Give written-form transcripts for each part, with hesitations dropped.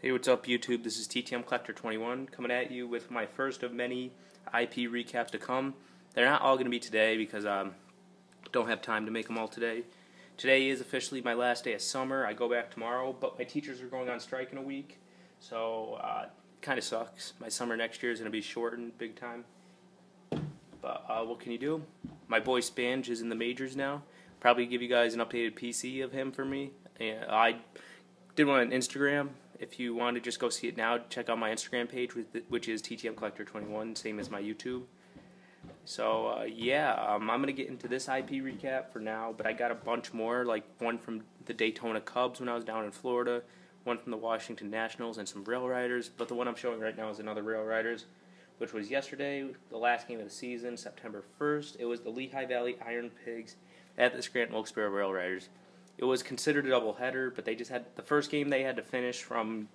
Hey, what's up YouTube? This is TTM Collector 21 coming at you with my first of many IP recaps to come. They're not all going to be today because I don't have time to make them all today. Today is officially my last day of summer. I go back tomorrow, but my teachers are going on strike in a week, so kind of sucks. My summer next year is going to be shortened big time. But what can you do? My boy Spange is in the majors now. Probably give you guys an updated PC of him for me. I did one on Instagram. If you want to just go see it now, check out my Instagram page, which is TTM Collector 21, same as my YouTube. So, I'm going to get into this IP recap for now, but I got a bunch more, like one from the Daytona Cubs when I was down in Florida, one from the Washington Nationals, and some Railriders. But the one I'm showing right now is another Railriders, which was yesterday, the last game of the season, September 1st. It was the Lehigh Valley Iron Pigs at the Scranton Wilkes-Barre Railriders. It was considered a doubleheader, but they just had the first game they had to finish from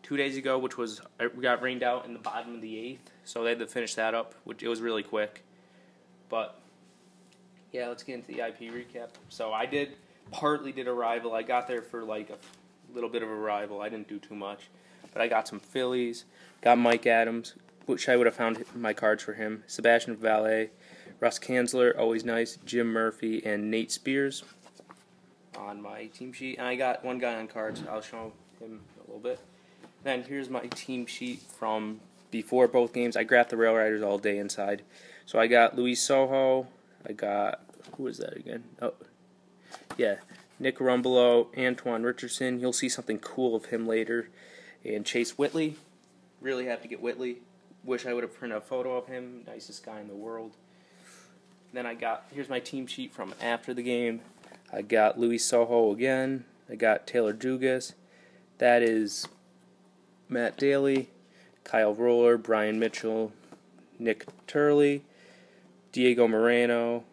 2 days ago, which was we got rained out in the bottom of the 8th, so they had to finish that up, which it was really quick. But yeah, let's get into the IP recap. So I partly did a rival. I got there for like a little bit of a rival. I didn't do too much, but I got some Phillies, got Mike Adams, which I would have found my cards for him. Sebastian Valle, Russ Kanzler, always nice, Jim Murphy, and Nate Spears on my team sheet. And I got one guy on cards. I'll show him a little bit. Then here's my team sheet from before both games. I graphed the Railriders all day inside. So I got Luis Sojo. I got, who is that again? Oh, yeah, Nick Rumbelow, Antoine Richardson. You'll see something cool of him later. And Chase Whitley. Really have to get Whitley. Wish I would have printed a photo of him. Nicest guy in the world. Then here's my team sheet from after the game. I got Luis Sojo again. I got Taylor Dugas. That is Matt Daly, Kyle Roller, Brian Mitchell, Nick Turley, Diego Moreno.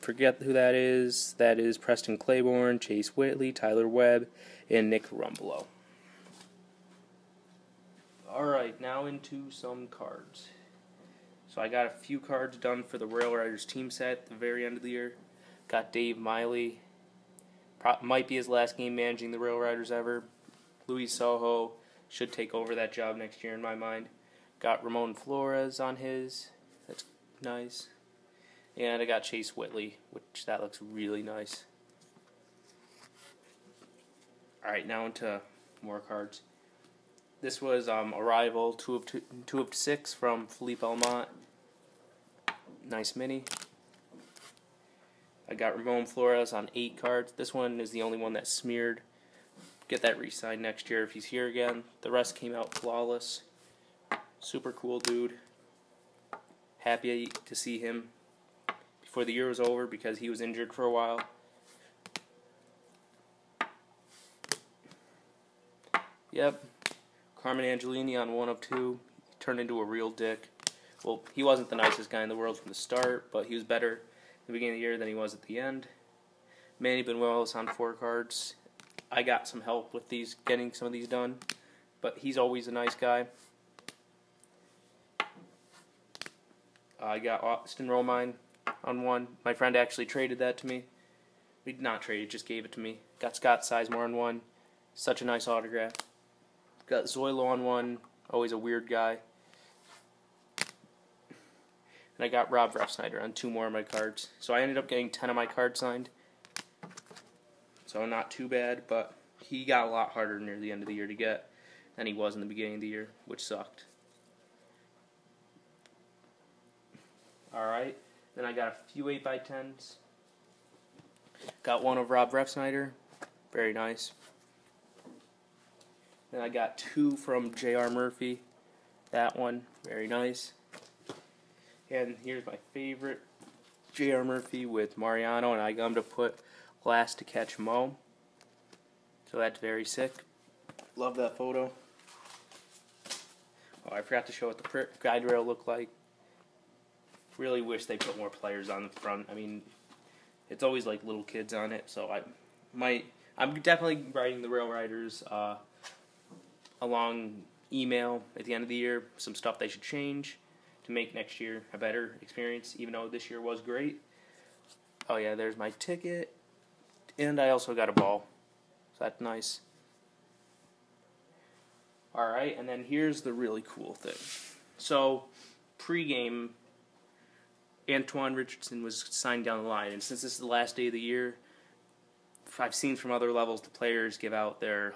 Forget who that is. That is Preston Claiborne, Chase Whitley, Tyler Webb, and Nick Rumbelow. Alright, now into some cards. So I got a few cards done for the Railriders team set at the very end of the year. Got Dave Miley. Might be his last game managing the Railriders ever. Luis Sojo should take over that job next year in my mind. Got Ramon Flores on his. That's nice. And I got Chase Whitley, which that looks really nice. Alright, now into more cards. This was a rival, 2 of 6 from Philippe Almont. Nice mini. I got Ramon Flores on 8 cards. This one is the only one that's smeared. Get that re-signed next year if he's here again. The rest came out flawless. Super cool dude. Happy to see him before the year was over because he was injured for a while. Yep. Carmen Angelini on 1 of 2. He turned into a real dick. Well, he wasn't the nicest guy in the world from the start, but he was better at the beginning of the year than he was at the end. Manny Benuelos on 4 cards. I got some help with getting some of these done, but he's always a nice guy. I got Austin Romine on 1. My friend actually traded that to me. We did not trade it, just gave it to me. Got Scott Sizemore on 1. Such a nice autograph. Got Zoilo on 1. Always a weird guy. And I got Rob Refsnyder on 2 more of my cards. So I ended up getting 10 of my cards signed. So not too bad, but he got a lot harder near the end of the year to get than he was in the beginning of the year, which sucked. Alright, then I got a few 8x10s. Got 1 of Rob Refsnyder. Very nice. Then I got 2 from J.R. Murphy. That one, very nice. And here's my favorite, J.R. Murphy with Mariano, and I got him to put Last to Catch Mo. So that's very sick. Love that photo. Oh, I forgot to show what the guide rail looked like. Really wish they put more players on the front. I mean, it's always like little kids on it, so I'm definitely writing the Railriders along email at the end of the year, some stuff they should change to make next year a better experience, even though this year was great. Oh yeah, there's my ticket. And I also got a ball. So that's nice. Alright, and then here's the really cool thing. So, pre-game, Antoine Richardson was signed down the line, and since this is the last day of the year, I've seen from other levels the players give out their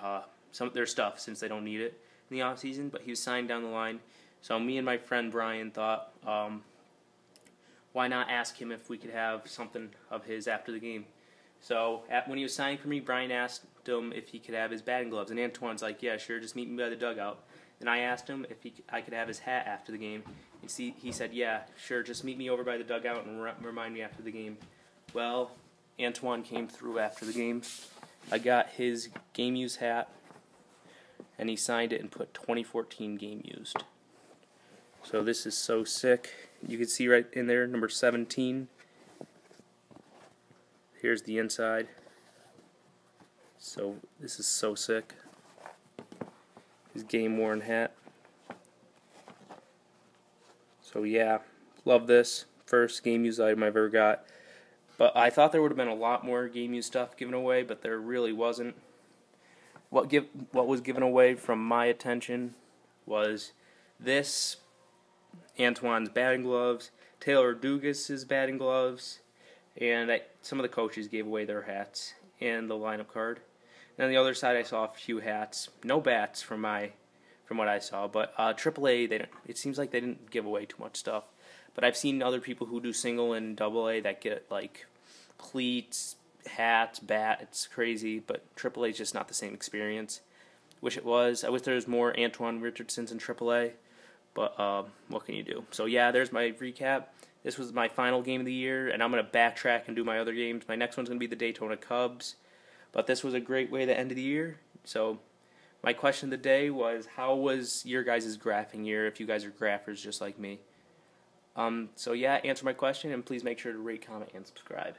some of their stuff since they don't need it in the off season. But he was signed down the line, so me and my friend Brian thought, why not ask him if we could have something of his after the game? So when he was signing for me, Brian asked him if he could have his batting gloves, and Antoine's like, "Yeah, sure, just meet me by the dugout." And I asked him if I could have his hat after the game. And he said, "Yeah, sure, just meet me over by the dugout and remind me after the game." Well, Antoine came through after the game. I got his game used hat, and he signed it and put 2014 game used. So this is so sick. You can see right in there, number 17. Here's the inside. So this is so sick. His game worn hat. So yeah, love this. First game used item I've ever got. But I thought there would have been a lot more game used stuff given away, but there really wasn't. What was given away from my attention was this, Antoine's batting gloves, Taylor Dugas's batting gloves, and some of the coaches gave away their hats and the lineup card. And on the other side, I saw a few hats, no bats from what I saw. But AAA, it seems like they didn't give away too much stuff. But I've seen other people who do single and AA that get like cleats, hats, bat. It's crazy, but AAA is just not the same experience. Wish it was. I wish there was more Antoine Richardsons in AAA. But what can you do? So yeah, there's my recap. This was my final game of the year, and I'm going to backtrack and do my other games. My next one's going to be the Daytona Cubs. But this was a great way to end the year. So my question of the day was, how was your guys' graphing year if you guys are graphers just like me? So yeah, answer my question, and please make sure to rate, comment, and subscribe.